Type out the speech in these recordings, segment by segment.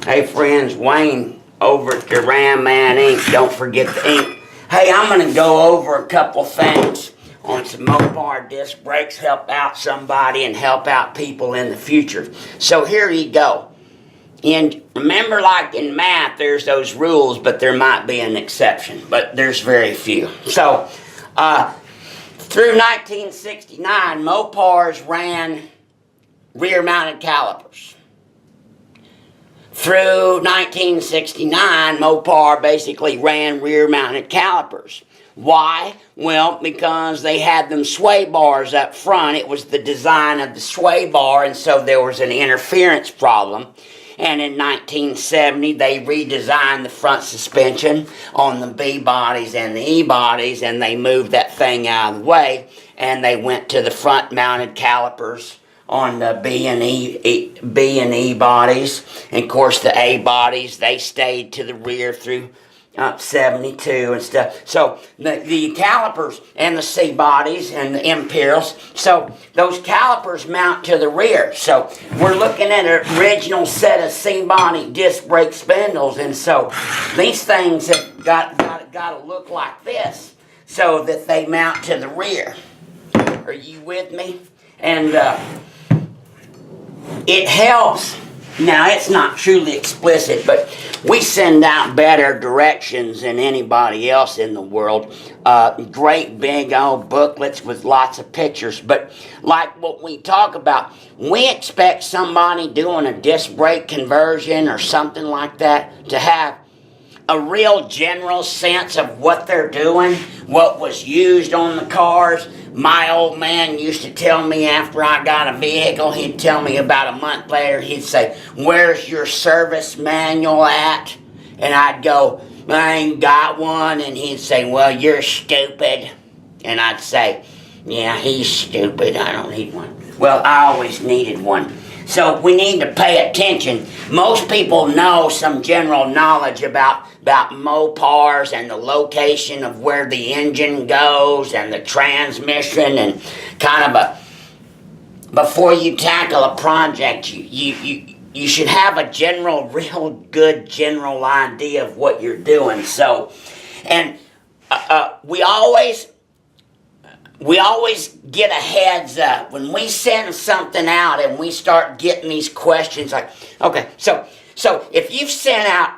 Hey friends, Wayne over at the Ram Man Inc. Don't forget the ink. Hey, I'm going to go over a couple things on some Mopar disc brakes, help out somebody and help out people in the future. So here you go. And remember, like in math, there's those rules, but there might be an exception, but there's very few. So, through 1969, Mopars ran rear-mounted calipers. Through 1969, Mopar basically ran rear-mounted calipers. Why? Well, because they had them sway bars up front. It was the design of the sway bar, and so there was an interference problem. And in 1970, they redesigned the front suspension on the B bodies and the E bodies, and they moved that thing out of the way, and they went to the front-mounted calipers on the B and E bodies. And of course, the A bodies, they stayed to the rear through 72 and stuff. So the calipers and the C bodies and the Imperials, so those calipers mount to the rear. So we're looking at an original set of C body disc brake spindles, and so these things have got to look like this so that they mount to the rear. Are you with me? And it helps. Now, it's not truly explicit, but we send out better directions than anybody else in the world. Great big old booklets with lots of pictures. But like what we talk about, we expect somebody doing a disc brake conversion or something like that to have a real general sense of what they're doing, what was used on the cars. My old man used to tell me after I got a vehicle, he'd tell me about a month later, he'd say, "Where's your service manual at?" And I'd go, "I ain't got one." And he'd say, "Well, you're stupid." And I'd say, "Yeah, he's stupid. I don't need one." Well, I always needed one. So we need to pay attention. Most people know some general knowledge about Mopars and the location of where the engine goes and the transmission, and kind of before you tackle a project, you should have a real good general idea of what you're doing. So, and we always get a heads up when we send something out and we start getting these questions like, okay, so if you've sent out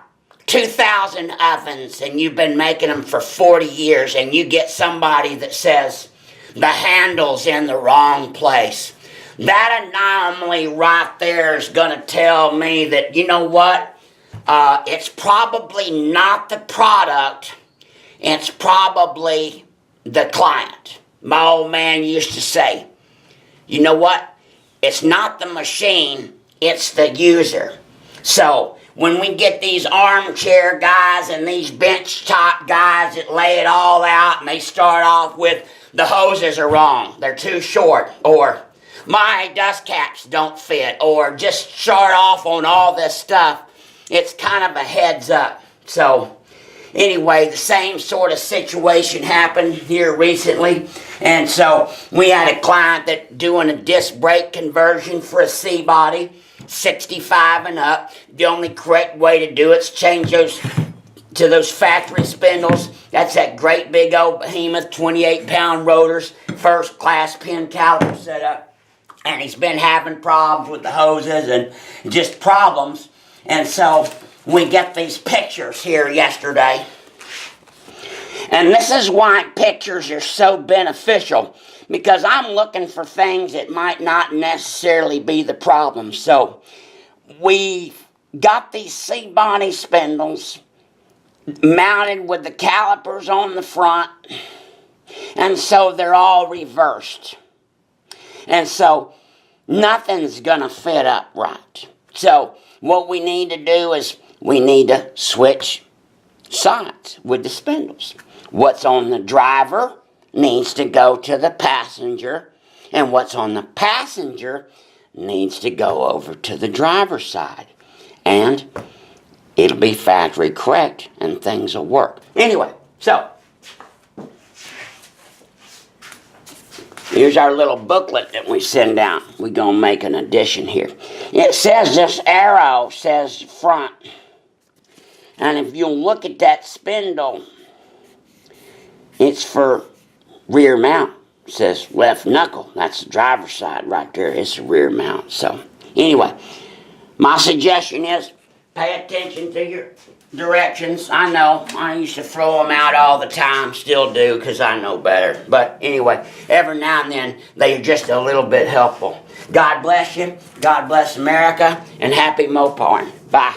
2,000 ovens and you've been making them for 40 years and you get somebody that says the handle's in the wrong place, that anomaly right there is going to tell me that, you know what, it's probably not the product, it's probably the client. My old man used to say, you know what? It's not the machine, it's the user. So when we get these armchair guys and these bench top guys that lay it all out and they start off with the hoses are wrong, they're too short, or my dust caps don't fit, or just start off on all this stuff, it's kind of a heads up. So anyway, the same sort of situation happened here recently. And so we had a client that doing a disc brake conversion for a C body, 65 and up. The only correct way to do it is change those to those factory spindles. That's that great big old behemoth 28-pound rotors, first class pin caliper setup. And he's been having problems with the hoses and just problems. And so we get these pictures here yesterday. And this is why pictures are so beneficial, because I'm looking for things that might not necessarily be the problem. So we got these C-body spindles mounted with the calipers on the front, and so they're all reversed. And so nothing's going to fit up right. So what we need to do is we need to switch sides with the spindles. What's on the driver needs to go to the passenger, and what's on the passenger needs to go over to the driver's side. And it'll be factory correct, and things will work. Anyway, so Here's our little booklet that we send out. We're going to make an addition here. It says this arrow says front. And if you'll look at that spindle, it's for rear mount. It says left knuckle. That's the driver's side right there. It's the rear mount. So anyway, my suggestion is pay attention to your directions. I know I used to throw them out all the time, still do, because I know better. But anyway, every now and then they are just a little bit helpful. God bless you. God bless America, and happy Mopar. Bye.